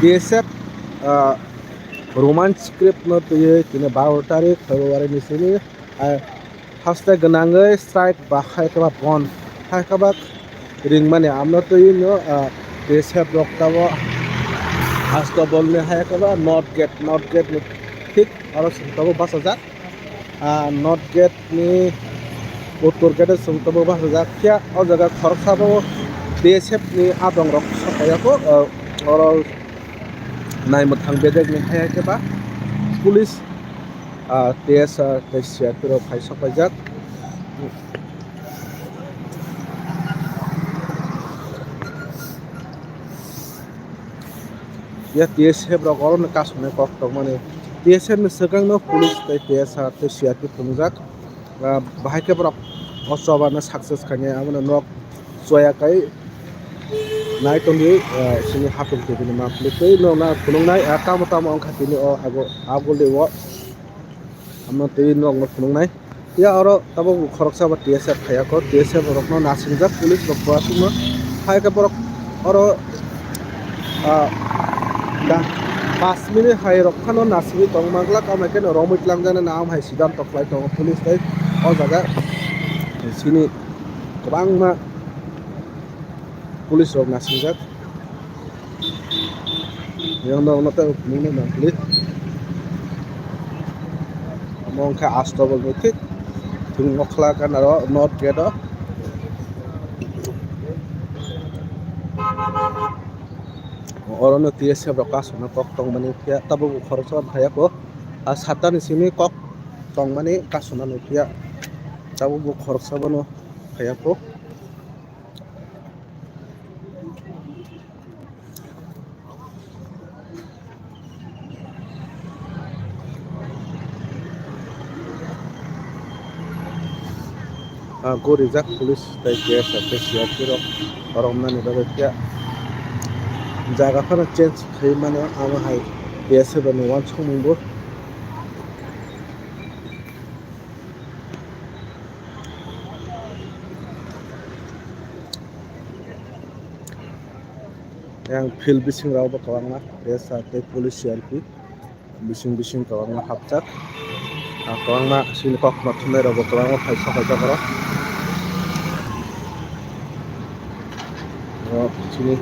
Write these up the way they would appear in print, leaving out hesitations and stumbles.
BSF Roman script no tuye kini 12 tarik Februari ni sini hashtag genangai strike bahai kaba bon hai kaba ring mane amno tuye no BSF roktawo hasto bolne hai kaba not get ni ঠিক aro sungtabo basajak not get ni uttor gate sungtabo basajak kya o jaga khorksabo BSF ni adong rok sakayako oro nai mothang bedek ni hai kaba police TSR piro khai sakajak ya TSF rok oro na kasune kok tok mane TSF ni segang no police tei TSR tei CRP phunjak bahai ke borok osoba na success khane amone nok soya kai nai tongni sini hapun ke ni ma plitei no na phunungnai tamo ongkha tini o ago lewo amno tei nok no phunungnai ya oro tabo khoroksa ba TSF khayako TSF rok no nasingjak police rok basimo hai ke borok oro 5 minute hai rok khano nasimi tong magla kamai ke romit langjana naam hai sidam toklai tong police tei o jaga sini kwbangma police rok nasingjak yang no ta mune mangli mongkha astobol thik thung nokhla kan aro not get orono TSF rok kasuna kok tong mani pia tabo khoroksa bhayako satta ni simi kok tong mani kasuna no pia tabo khoroksa bono bhayako gorijak police tei TSF tei CRP rok oromnani bagai pia jaga khana change khai mane amo hai TSF ni wan chongmungbo yang field bising rao ba kawangma TSR tei police CRP bising kawangma hapjak kawangma sini kok mathunai rao ba kawangma phai sakajak aro sini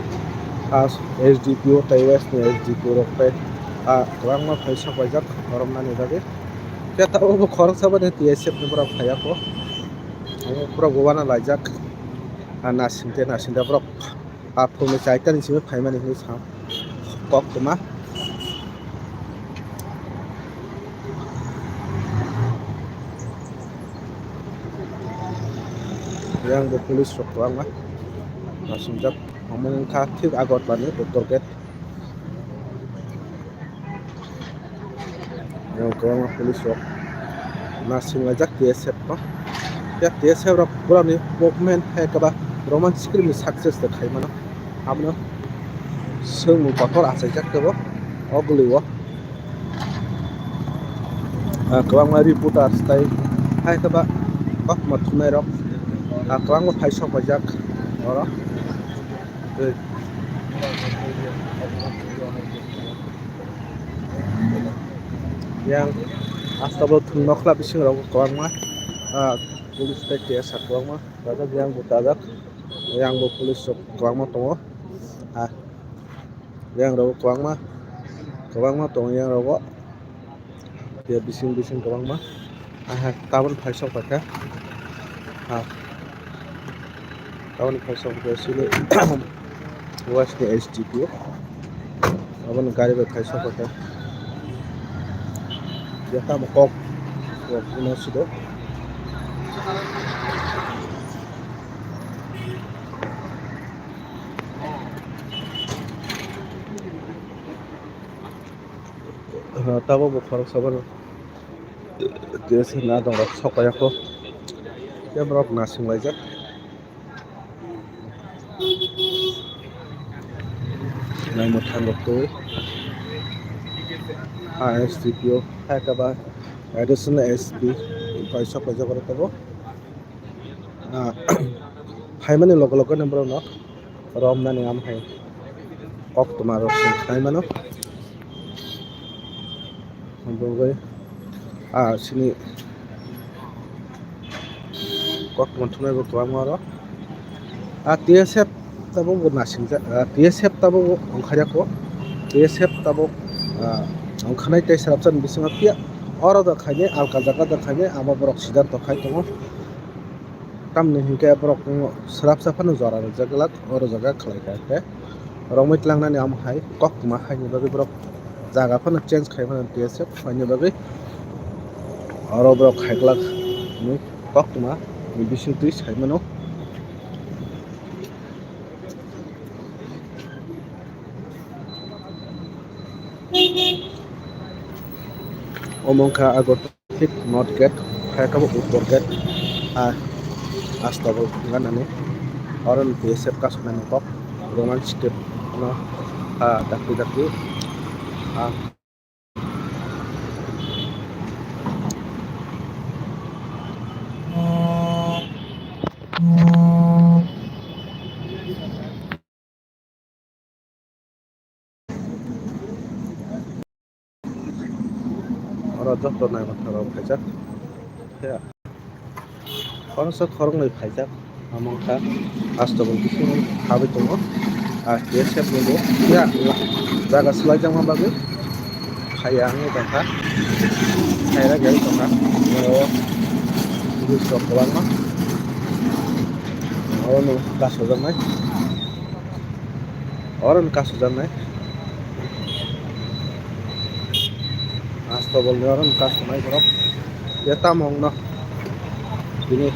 SDPO tei West ni SDPO rok tei kwbangma phai sakajak oromnani bagui khe tabo khoroksa bani TSF ni borok phaiako pura gobana laijak nasingte borok phumni chaita ni simi phaimani hini sam kok tuma yang bo police rok kwbangma nasingjak amongkha thik agot bani uttor gate yang kwbangma police rok nasinglajak TSF no ya TSF rok borokni movement hai kaba roman script ni success ta khaimano amno sengmu kotor asaijak tebo ogliwo kwbangma reporters tei hai kaba kok mathunai rok kwbangma phai sakajak oro yang astabo thung nokhla bising rok kwbangma police tei TSR kwbangma dajak yang butajak yang bo police rok kwbangma tongo yang rok kwbangma tongo yang rogo bising kwbangma tabon phai sakpaikha tabon phai sakpaikha sini West ni SDPO abon gari bai phai sakpaikha yata mo kok puno sido tabo bo khoroksa bani TSF na dong rok sakayako ya borok nasinglajak nai mothang rok tui SDPO hai kaba additional SP phai sakajak aro tabo haimani logo ni borok no romnani am hai kok tomorrow khai mano bogoi sini kok thunai bo kwamaro TSF tabo nasingjak TSF tabo ongkhaja ko TSF tabo ongkhanai tei sarapsan bisingo pia oro da khaine alka jaga da khaine amo borok siddhanto khai tongo tamni hingke borok sarapsa phano jora jaglak oro jaga khlai ka rongmui tlangnani amo hai kok tuma haini bagui borok jaga phano change khai phano TSF haini bagui oro borok khaiklak ni kok tuma ni bising tui sai mano omongkha agot thik north gate khaikabo uttor gate astabo ganani oron TSF kasnani kok roman step no dakti dakti oro joto nai matharo khaijak khoroksa khoroknoi khaijak amongkha astabo bising habai tongo TSF ni bo ya jaga slaijakma bagui khaya ang tongkha khaira gel tongkha police rok kwbangma oro kasojaknai astobol ni oro kasonai borok tamong no bini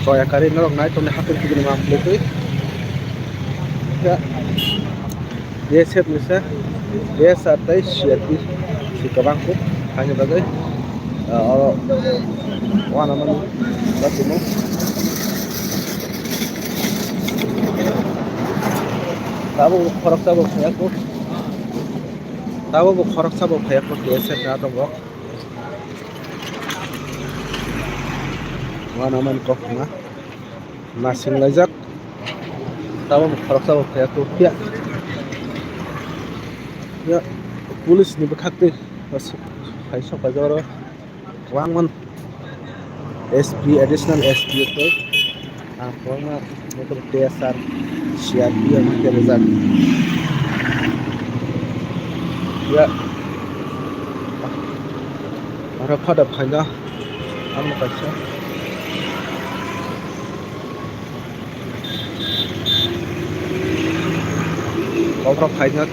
soyakari norok nai tongnai hatur kibini mamplitui TSF ni se TSR tei CRP si kabangko haini bagui oro wana mani batumo tabo khoroksa bo khayako TSF na tongo wana mani kok tuma nasing laijak tabo khoroksa bo khayako pia ya police ni bakhakte kaisa pajaro wangman SP additional SP to forma motor TSR CRP yang terlibat ya para pada phanya amo kaisa kobra phanya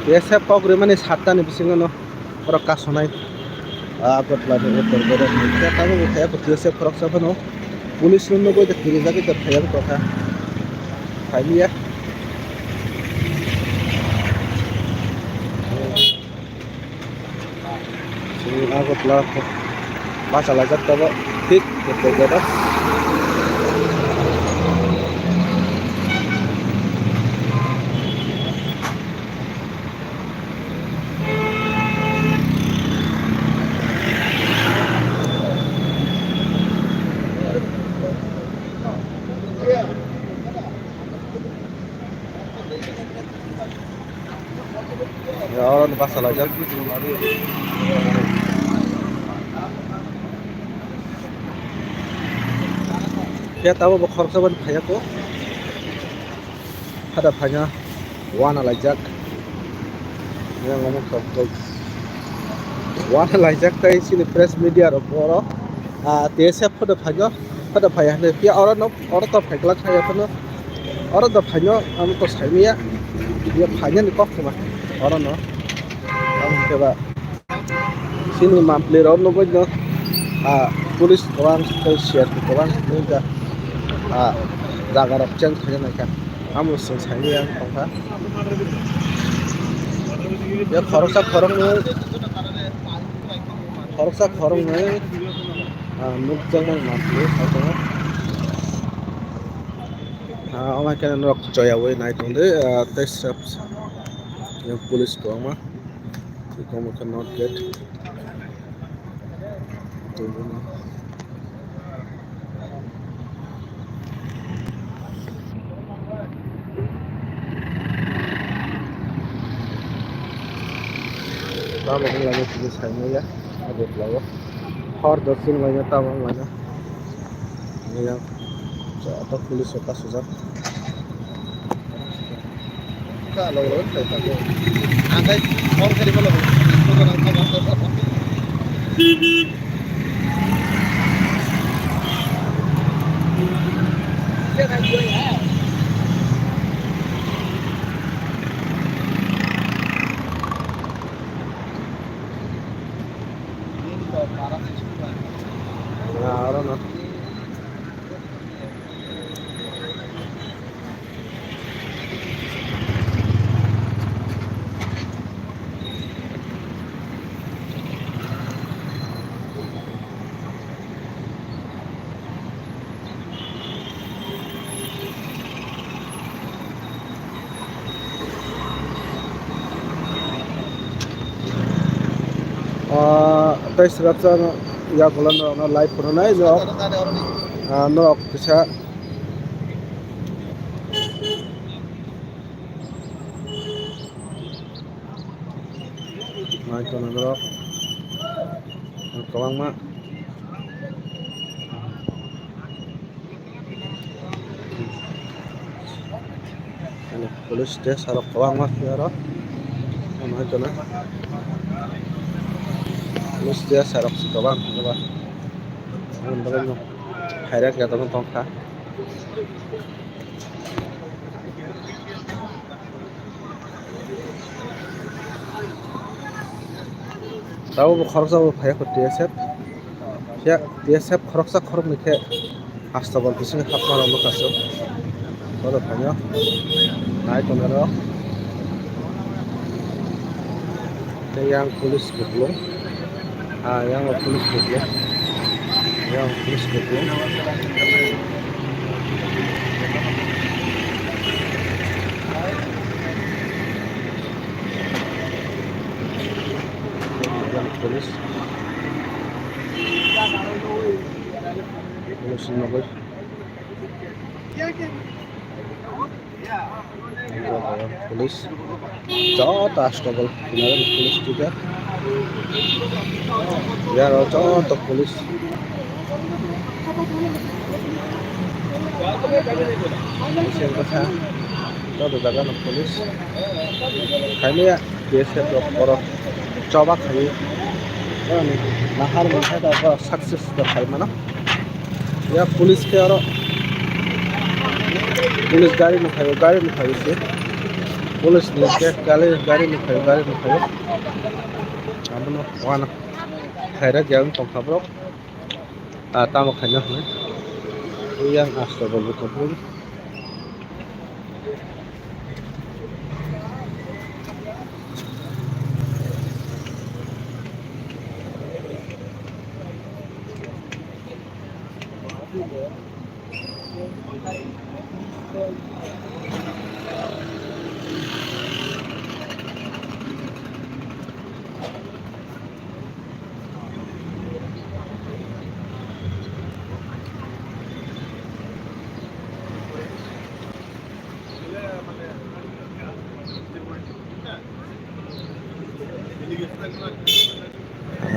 TSF kogre mane 7ta ni bisingo no ora kasonai agotla ni uttor gode ni kabo khaya TSF khoroksa phano police no goi de kirijaki ta khayam kotha khaiya sini agotla masalah jat tabo thik uttor gode ya orang masalah jat ya tabo bo khoroksa ban khaya ko hada phanya wana laijak ya ngomong sok wana laijak tai sini press media ro boro TSF hada phaya ne pia ora to phaiklak khaya phono ora da phanyo am to saimia dia phanya ni kok ma ora no am keba sini mample ro no bo no police kawang to share kawang ninja jaga rok change khaya na ka amo sing saimia tongkha ya khoroksa khorong ne nukjang mang mample satongo Oma kan rok joya we nai tongde test yang police ko ama ko mo kan not get to Tama kung lagi pulis hanya ya. Ada pelawa. Hor dosin banyak tama banyak. Ini yang atau pulis apa susah. Kalau orang saya tahu. Angkai hor kali kalau. Jangan jual ya. Nah, orang nak. Tay serapsa ya bulan na live pernah naik jo. No bisa. Naik kono no. Kawang mak. Ini polis dia sarok kawang mak ya ro. Naik kono. Polis dia sarok si kawang coba. Ini no. Hayrak ya teman tongka. Tahu khorsa bhaya ko DSF ya DSF khorsa khorok nikhe hastobal bising khapmar ono kaso bodo bhaya nai tonaro yang pulis buklung yang pulis buklung polis nogoi polis jauh astagol kinaran polis juga ya jauh to polis yang kata jauh dagan polis kayaknya biasa orang coba kali nahar mana ada sukses terkait mana ya pulis ke orang pulis gari nukayo sih pulis ni ke gari nukayo kamu no wana khairat yang tongkabro tamu kanya nih yang astagfirullah kabul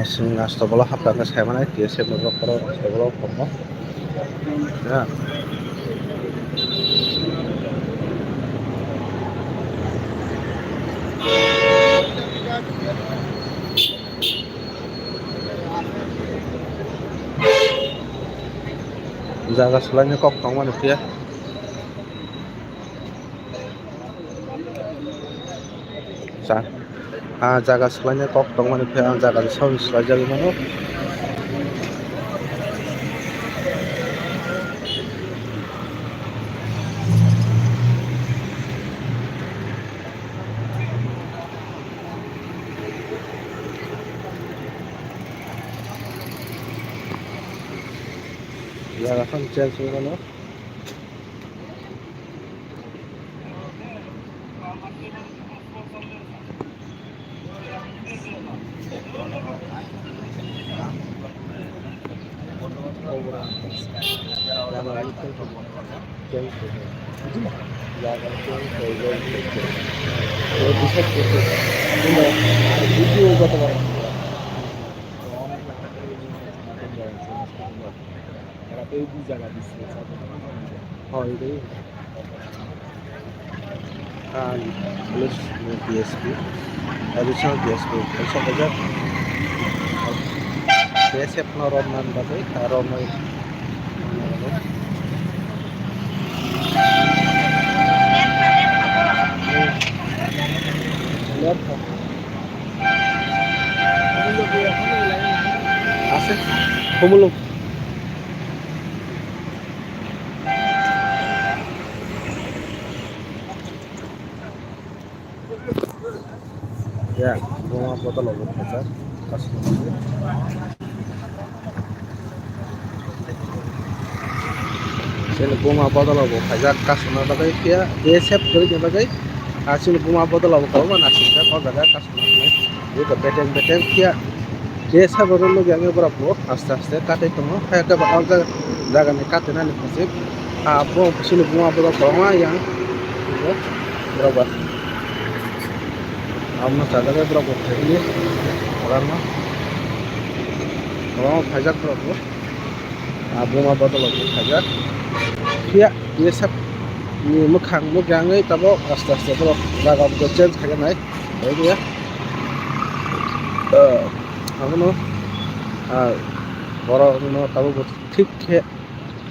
sing astagfirullah apa nggak saya mana dia saya mau kalau astagfirullah apa ya jaga selainnya kok kamu ya jaga selainnya kok kamu ya jaga sound saja gimana jaga sound saja gimana bisa কিন্তু আর video কত বড় অনেক লাখ টাকা এরা তো এই দুই জায়গা দিচ্ছে হয় এটাই আর police DSP additional DSP also bajar DSF no rom nan bagai rom mai আছে kumulong ya bunga botol logo baca kasih sini bunga botol logo baca kasih bagai dia DSF dari bagai hasil bunga botol logo kau mana sih kau baca kasih itu beteng dia DSF baru lo yang berapa aste kate temu kayak ke bakal jaga nih kate nanti masih apa sini bunga botol kau yang berapa আমরা জায়গাটা পুরো করতে গেলে ওরানো ওরা Pfizer করবো আর বোমা বদল Pfizer ফিয়া ये सब मोखां मोजाङै दाबो आस्ते पुरो जायगाफोरखौ चेन्ज खालामनाय गैया आङो बर'नो दाबो थिगखे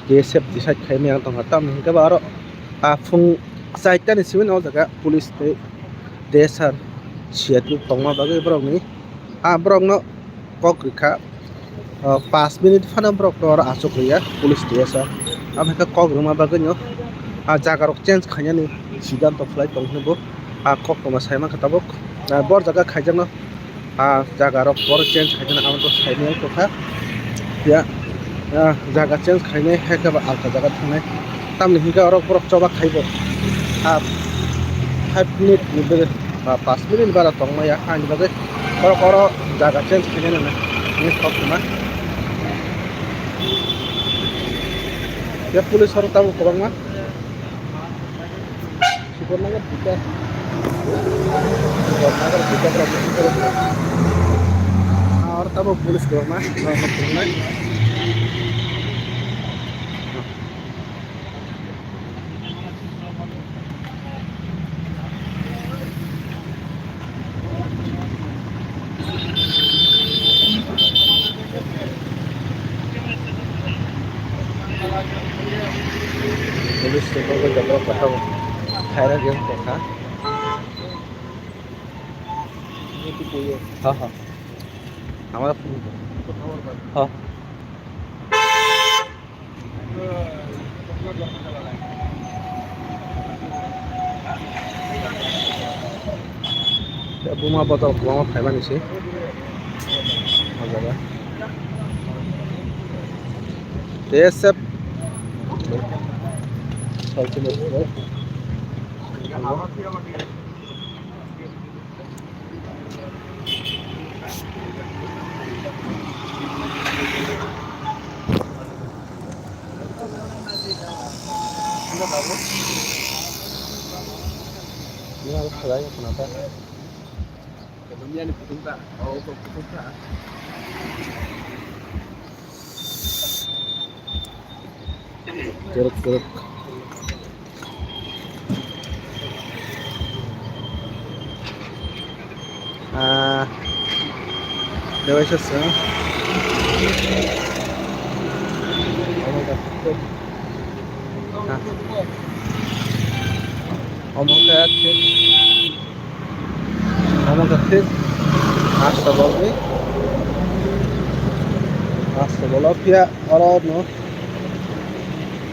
DSF डिसाइड खालामनाया दं ताम हिंगा आरो फुं साइटनि सिमन अ जागा police देसार siatu tongma bagai brok ni brok no kok rika 5 minit fana brok tor asuk ya pulis desa ameka kok ruma bagai no jaga rok change khanya ni sidan to flight tong hebo kok ma saima katabok bor jaga khaijang no jaga rok bor change khaijana am to saini to kha ya jaga change khaine heka ba alta jaga thane tamni hinga rok brok choba khaibo 5 minit mudde 5 menit bara tongma ya kan bagai koro jaga change kene na ini stop na ya pulis harus tahu korang mah sipur naga buka berapa harus tahu pulis korang mah police को जब पता खायरा game देखा हाँ हाँ हमारा हाँ बुमा बतल बुमा खाइबा निसै मजाबा DSF ini harus selesai kenapa? Kemudian diputus tak? Oh, putus tak? Jeruk dewa sesa omong kayak asta bol pia orang no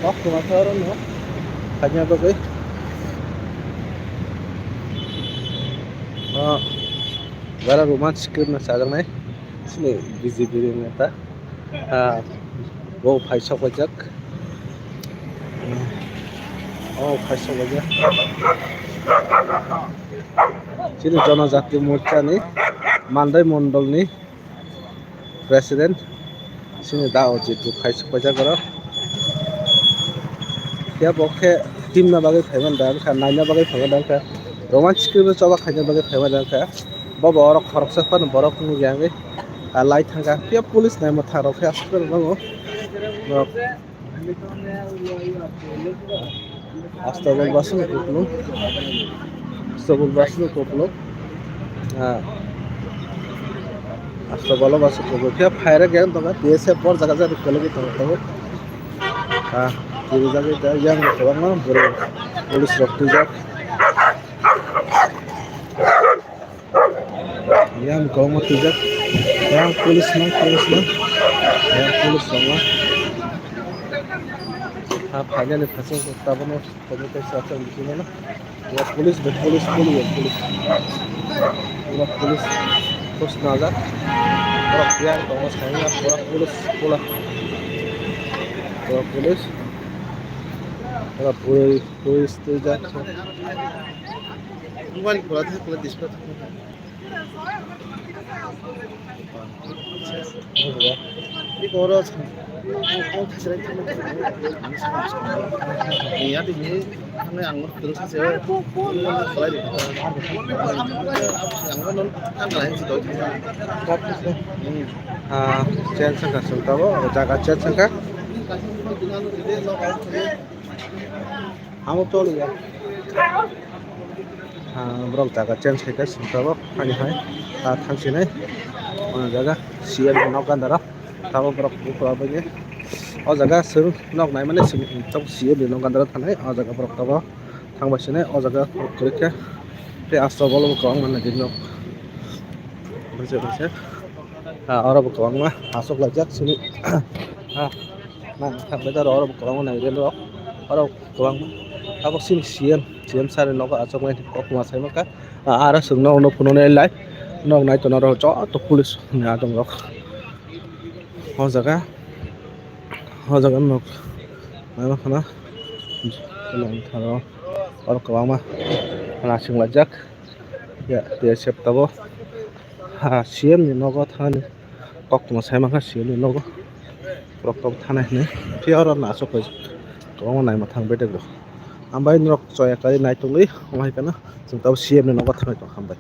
waktu masa orang no hanya bagai gara romantis karena sadang naik sini busy neta wow paisa pajak paisa pajak sini Janajati Morcha nih Mandai Mondol nih presiden sini dao jitu paisa pajak karo ya pokoknya tim na bagai payment dan kan nanya bagai payment dan kan romantis karena coba kanya bagai payment dan kan Baba orang khorok sepan borok nujangi lai thangka pia police nai ma tharo khe asper bango borok astagol basu koplo astagol basu koplo astagol basu koplo pia fire gen toga dese por jaga jaga kologi toga togo kiri jaga da yang toga ma boro police rok tujak yang kau mau tujak yang police yang police sama hanya nih pasang tabu nih tabu kayak di mana ya police police terus nazar orang dia kau mas kayaknya orang police tujak Igual que la disputa. Ini koros. Kau kasih aja sama iya di sini karena anggur terus saya kalau di anggur non kan lain sih tuh chen sangka sentawa jaga chen sangka kamu tuh ya brok jaga chen sangka sentawa hani hai thangsinai ona jaga sial nokan dara tahu berapa berapanya? Oh jaga sering nok naik mana sih? Tahu siapa di nok antara tanah? Oh jaga berapa tahu? Tang basine? Oh jaga kerja. Di asal kalau berkawan mana di nok? Bersih. Orang berkawan mah asok lajak sini. Nah, betul orang berkawan mana di nok? Orang berkawan mah. Aku sini siam sari nok asok mana di kok masai maka. Ada sering nok punon elai. Nok naik tuh orang cowok atau polis nih ada nok. Oh jaga nok mana kana bilang kalau orang kawang mah langsung lajak ya dia siap tahu siam ni nogo thani kok tu masai mah siam ni nogo rok thana ni piara na so ko kawang nai mathang bete go ambai nok soya kali nai tungli omai kana sing tahu siam ni nogo thana to ambai